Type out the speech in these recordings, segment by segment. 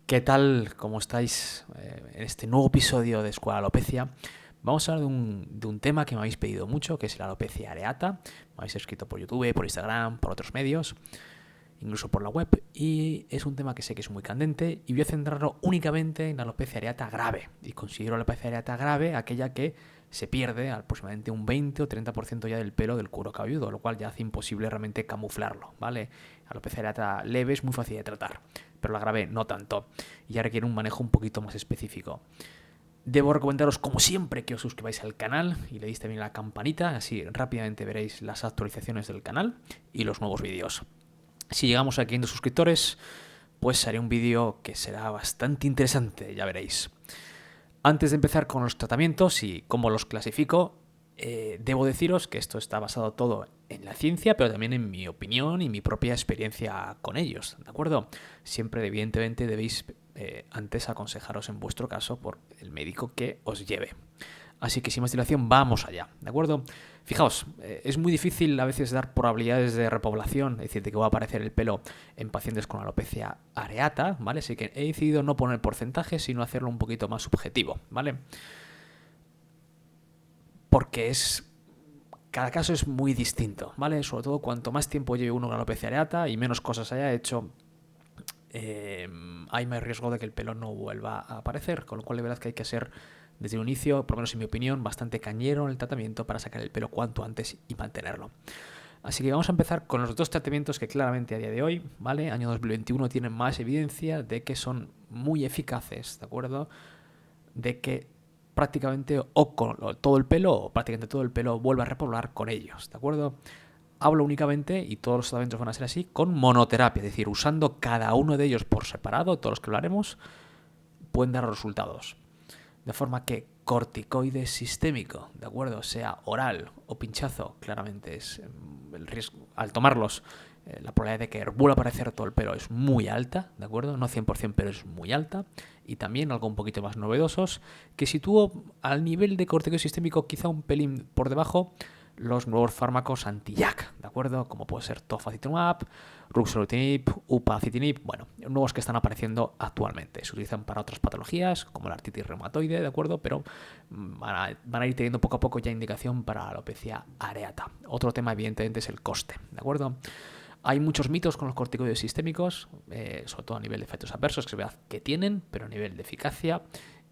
¿Qué tal? ¿Cómo estáis? En este nuevo episodio de Escuela Alopecia vamos a hablar de un tema que me habéis pedido mucho, que es la alopecia areata. Me habéis escrito por YouTube, por Instagram, por otros medios, incluso por la web, y es un tema que sé que es muy candente y voy a centrarlo únicamente en la alopecia areata grave. Y considero la alopecia areata grave aquella que se pierde aproximadamente un 20 o 30% ya del pelo del cuero cabelludo, lo cual ya hace imposible realmente camuflarlo, ¿vale? La alopecia areata leve es muy fácil de tratar, pero la grave no tanto, y ya requiere un manejo un poquito más específico. Debo recomendaros, como siempre, que os suscribáis al canal y le deis también a la campanita, así rápidamente veréis las actualizaciones del canal y los nuevos vídeos. Si llegamos a 500 suscriptores, pues haré un vídeo que será bastante interesante, ya veréis. Antes de empezar con los tratamientos y cómo los clasifico, debo deciros que esto está basado todo en la ciencia, pero también en mi opinión y mi propia experiencia con ellos, ¿de acuerdo? Siempre, evidentemente, debéis antes aconsejaros en vuestro caso por el médico que os lleve. Así que sin más dilación, vamos allá, ¿de acuerdo? Fijaos, es muy difícil a veces dar probabilidades de repoblación, es decir, de que va a aparecer el pelo en pacientes con alopecia areata, ¿vale? Así que he decidido no poner porcentajes, sino hacerlo un poquito más subjetivo, ¿vale? Porque cada caso es muy distinto, ¿vale? Sobre todo cuanto más tiempo lleve uno con alopecia areata y menos cosas haya hecho, hay más riesgo de que el pelo no vuelva a aparecer, con lo cual de verdad que hay que ser desde el inicio, por lo menos en mi opinión, bastante cañero en el tratamiento para sacar el pelo cuanto antes y mantenerlo. Así que vamos a empezar con los dos tratamientos que claramente a día de hoy, ¿vale? Año 2021, tienen más evidencia de que son muy eficaces, ¿de acuerdo? De que prácticamente o con todo el pelo o prácticamente todo el pelo vuelve a repoblar con ellos, ¿de acuerdo? Hablo únicamente, y todos los tratamientos van a ser así, con monoterapia, es decir, usando cada uno de ellos por separado, todos los que hablaremos, pueden dar resultados. De forma que corticoide sistémico, ¿de acuerdo? Sea oral o pinchazo, claramente es el riesgo, al tomarlos, la probabilidad de que vuelva a aparecer todo el pelo es muy alta, ¿de acuerdo? No 100%, pero es muy alta. Y también algo un poquito más novedosos, que sitúo al nivel de corticoide sistémico quizá un pelín por debajo, los nuevos fármacos anti-JAK, ¿de acuerdo? Como puede ser tofacitinib, ruxolitinib, upadacitinib, bueno, nuevos que están apareciendo actualmente. Se utilizan para otras patologías, como la artritis reumatoide, ¿de acuerdo? Pero van a ir teniendo poco a poco ya indicación para la alopecia areata. Otro tema, evidentemente, es el coste, ¿de acuerdo? Hay muchos mitos con los corticoides sistémicos, sobre todo a nivel de efectos adversos, que es verdad que tienen, pero a nivel de eficacia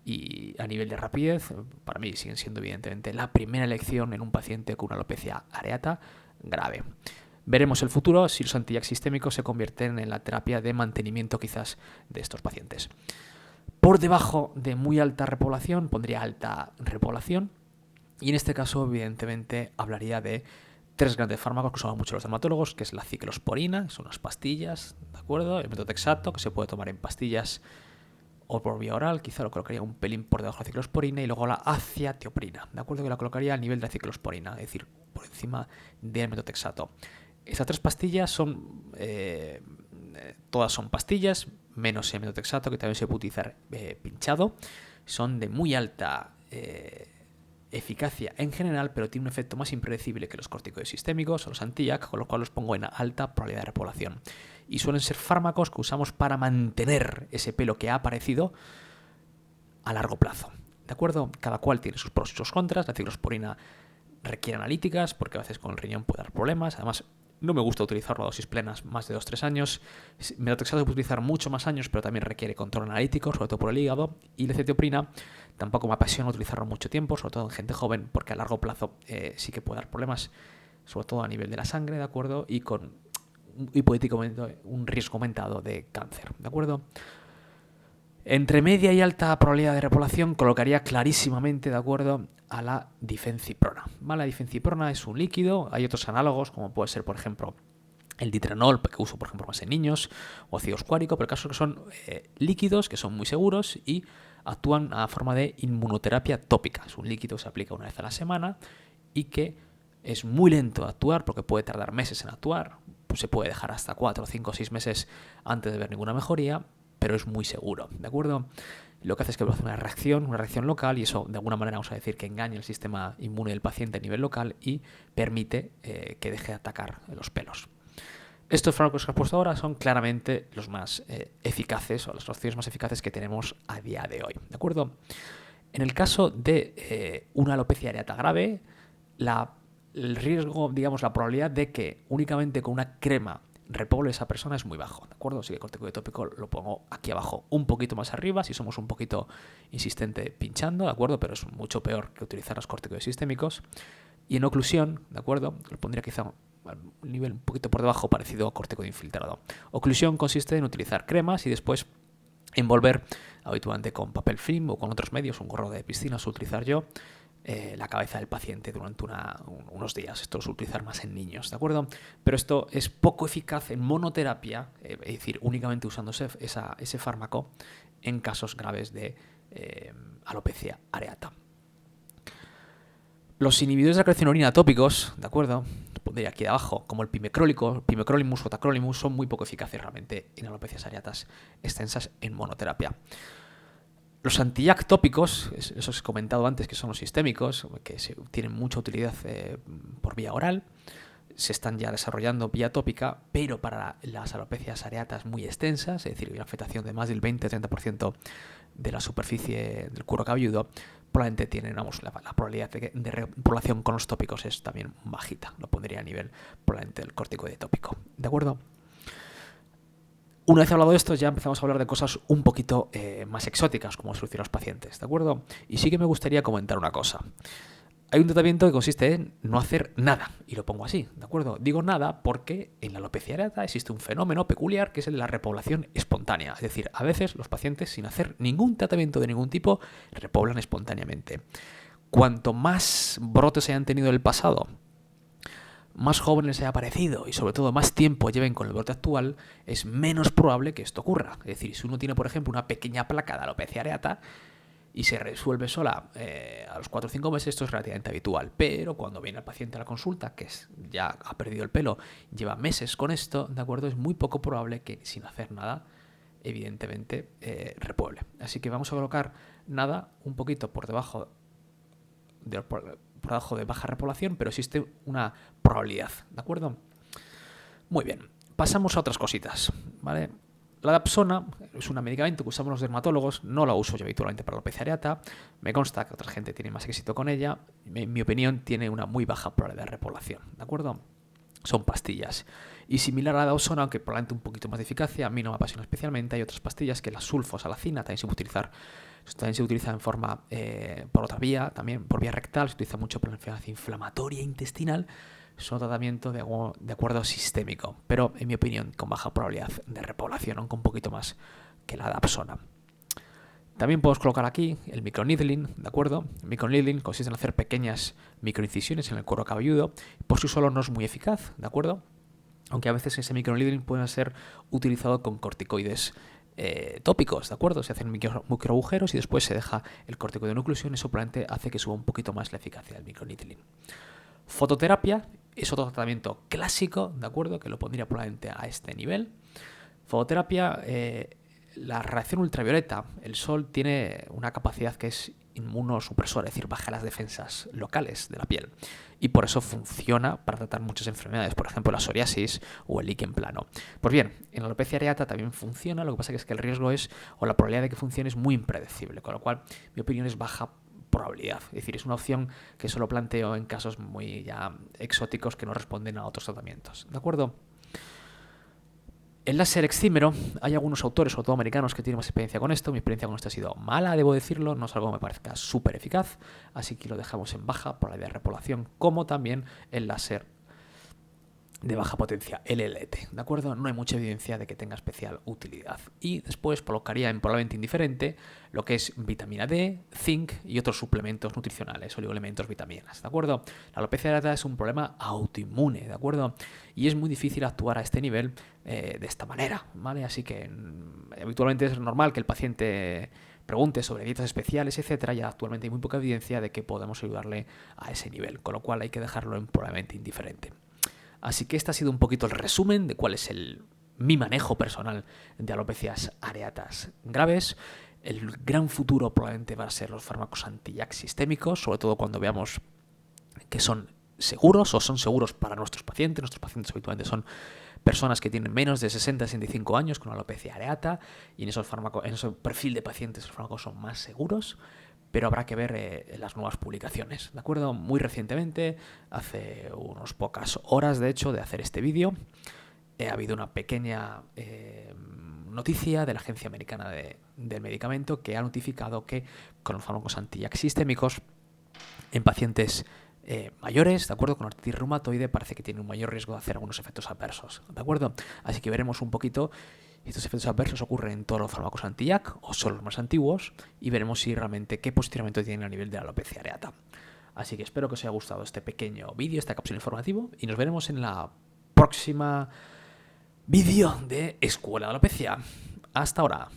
y a nivel de rapidez, para mí siguen siendo evidentemente la primera elección en un paciente con una alopecia areata grave. Veremos el futuro si los anti-JAK sistémicos se convierten en la terapia de mantenimiento quizás de estos pacientes. Por debajo de muy alta repoblación pondría alta repoblación, y en este caso evidentemente hablaría de tres grandes fármacos que usan mucho los dermatólogos, que es la ciclosporina, son unas pastillas, ¿de acuerdo? El metotrexato, que se puede tomar en pastillas o por vía oral, quizá lo colocaría un pelín por debajo de la ciclosporina, y luego la aciatioprina, ¿de acuerdo? Que la colocaría al nivel de la ciclosporina, es decir, por encima del metotrexato. Estas tres pastillas todas son pastillas, menos el metotrexato, que también se puede utilizar pinchado. Son de muy alta eficacia en general, pero tiene un efecto más impredecible que los corticoides sistémicos o los anti-JAK, con lo cual los pongo en alta probabilidad de repoblación. Y suelen ser fármacos que usamos para mantener ese pelo que ha aparecido a largo plazo. ¿De acuerdo? Cada cual tiene sus pros y sus contras. La ciclosporina requiere analíticas porque a veces con el riñón puede dar problemas. Además, no me gusta utilizarlo a dosis plenas más de 2-3 años. Metotrexato se puede utilizar mucho más años, pero también requiere control analítico, sobre todo por el hígado. Y la acetioprina tampoco me apasiona utilizarlo mucho tiempo, sobre todo en gente joven, porque a largo plazo sí que puede dar problemas, sobre todo a nivel de la sangre, ¿de acuerdo? Y con hipotéticamente un riesgo aumentado de cáncer, ¿de acuerdo? Entre media y alta probabilidad de repoblación colocaría clarísimamente, de acuerdo, a la difenciprona. ¿Vale? La difenciprona es un líquido, hay otros análogos, como puede ser, por ejemplo, el ditrenol, que uso, por ejemplo, más en niños, o ácido ascórico, pero el caso es que son líquidos que son muy seguros y actúan a forma de inmunoterapia tópica. Es un líquido que se aplica una vez a la semana y que es muy lento de actuar porque puede tardar meses en actuar, pues se puede dejar hasta 4, 5, 6 meses antes de ver ninguna mejoría, pero es muy seguro, ¿de acuerdo? Lo que hace es que produce una reacción local, y eso de alguna manera vamos a decir que engaña el sistema inmune del paciente a nivel local y permite que deje de atacar los pelos. Estos fármacos que has puesto ahora son claramente los más eficaces o las opciones más eficaces que tenemos a día de hoy, ¿de acuerdo? En el caso de una alopecia areata grave, el riesgo, digamos, la probabilidad de que únicamente con una crema repoble esa persona es muy bajo, ¿de acuerdo? Así que corticoide tópico lo pongo aquí abajo, un poquito más arriba, si somos un poquito insistente pinchando, ¿de acuerdo? Pero es mucho peor que utilizar los corticoides sistémicos. Y en oclusión, ¿de acuerdo? Lo pondría quizá a un nivel un poquito por debajo, parecido a corticoide infiltrado. Oclusión consiste en utilizar cremas y después envolver habitualmente con papel film o con otros medios, un gorro de piscina, suelo utilizar yo, la cabeza del paciente durante unos días. Esto lo suelo utilizar más en niños, ¿de acuerdo? Pero esto es poco eficaz en monoterapia, es decir, únicamente usando ese fármaco en casos graves de alopecia areata. Los inhibidores de la creatinina orina tópicos, ¿de acuerdo? Lo pondría aquí abajo, como el pimecrolimus o tacrolimus, son muy poco eficaces realmente en alopecias areatas extensas en monoterapia. Los anti-JAK tópicos, esos que he comentado antes, que son los sistémicos, que tienen mucha utilidad por vía oral, se están ya desarrollando vía tópica, pero para las alopecias areatas muy extensas, es decir, una afectación de más del 20-30% de la superficie del cuero cabelludo, probablemente tienen, la probabilidad de repoblación con los tópicos es también bajita. Lo pondría a nivel probablemente del corticoide tópico. ¿De acuerdo? Una vez hablado de esto, ya empezamos a hablar de cosas un poquito más exóticas, como solucionar a los pacientes, ¿de acuerdo? Y sí que me gustaría comentar una cosa. Hay un tratamiento que consiste en no hacer nada, y lo pongo así, ¿de acuerdo? Digo nada porque en la alopecia areata existe un fenómeno peculiar que es el de la repoblación espontánea. Es decir, a veces los pacientes sin hacer ningún tratamiento de ningún tipo repoblan espontáneamente. Cuanto más brotes hayan tenido en el pasado, más jóvenes haya aparecido y sobre todo más tiempo lleven con el brote actual, es menos probable que esto ocurra. Es decir, si uno tiene, por ejemplo, una pequeña placa de alopecia areata, y se resuelve sola a los 4 o 5 meses, esto es relativamente habitual. Pero cuando viene el paciente a la consulta, que ya ha perdido el pelo, lleva meses con esto, ¿de acuerdo? Es muy poco probable que sin hacer nada, evidentemente, repueble. Así que vamos a colocar nada un poquito por debajo de baja repoblación, pero existe una probabilidad, ¿de acuerdo? Muy bien, pasamos a otras cositas, ¿vale? La dapsona es un medicamento que usamos los dermatólogos, no la uso yo habitualmente para la alopecia areata, me consta que otra gente tiene más éxito con ella, en mi opinión tiene una muy baja probabilidad de repoblación, ¿de acuerdo? Son pastillas. Y similar a la dapsona, aunque probablemente un poquito más de eficacia, a mí no me apasiona especialmente, hay otras pastillas que la sulfosalacina también se utiliza en forma por otra vía, también por vía rectal, se utiliza mucho por la enfermedad inflamatoria intestinal. Son tratamiento de acuerdo sistémico, pero en mi opinión con baja probabilidad de repoblación, aunque un poquito más que la dapsona. También podemos colocar aquí el microneedling, ¿de acuerdo? El microneedling consiste en hacer pequeñas microincisiones en el cuero cabelludo, por sí solo no es muy eficaz, ¿de acuerdo? Aunque a veces ese microneedling puede ser utilizado con corticoides tópicos, ¿de acuerdo? Se hacen microagujeros y después se deja el corticoide en oclusión, eso probablemente hace que suba un poquito más la eficacia del microneedling. Fototerapia es otro tratamiento clásico, ¿de acuerdo? Que lo pondría probablemente a este nivel. Fototerapia, la radiación ultravioleta, el sol tiene una capacidad que es inmunosupresora, es decir, baja las defensas locales de la piel. Y por eso funciona para tratar muchas enfermedades, por ejemplo la psoriasis o el líquen plano. Pues bien, en la alopecia areata también funciona, lo que pasa es que el riesgo o la probabilidad de que funcione es muy impredecible, con lo cual mi opinión es baja probabilidad. Es decir, es una opción que solo planteo en casos muy ya exóticos que no responden a otros tratamientos. ¿De acuerdo? El láser exímero, hay algunos autores, sobre todo americanos, que tienen más experiencia con esto. Mi experiencia con esto ha sido mala, debo decirlo, no es algo que me parezca súper eficaz, así que lo dejamos en baja por la de repoblación, como también el láser de baja potencia, LLT, ¿de acuerdo? No hay mucha evidencia de que tenga especial utilidad. Y después colocaría en probablemente indiferente lo que es vitamina D, zinc y otros suplementos nutricionales, oligoelementos, vitaminas, ¿de acuerdo? La alopecia areata es un problema autoinmune, ¿de acuerdo? Y es muy difícil actuar a este nivel de esta manera, ¿vale? Así que habitualmente es normal que el paciente pregunte sobre dietas especiales, etcétera, y actualmente hay muy poca evidencia de que podemos ayudarle a ese nivel, con lo cual hay que dejarlo en probablemente indiferente. Así que este ha sido un poquito el resumen de cuál es mi manejo personal de alopecias areatas graves. El gran futuro probablemente va a ser los fármacos anti-JAK sistémicos, sobre todo cuando veamos que son seguros o son seguros para nuestros pacientes. Nuestros pacientes habitualmente son personas que tienen menos de 60-65 años con alopecia areata, y en ese perfil de pacientes los fármacos son más seguros, pero habrá que ver las nuevas publicaciones, ¿de acuerdo? Muy recientemente, hace unas pocas horas de hecho de hacer este vídeo, ha habido una pequeña noticia de la Agencia Americana del Medicamento, que ha notificado que con los fármacos anti-JAK sistémicos en pacientes mayores, ¿de acuerdo? Con artritis reumatoide parece que tiene un mayor riesgo de hacer algunos efectos adversos, ¿de acuerdo? Así que veremos un poquito si estos efectos adversos ocurren en todos los fármacos anti-JAK o solo los más antiguos, y veremos si realmente qué posicionamiento tienen a nivel de la alopecia areata. Así que espero que os haya gustado este pequeño vídeo, esta cápsula informativa, y nos veremos en la próxima vídeo de Escuela de Alopecia. Hasta ahora.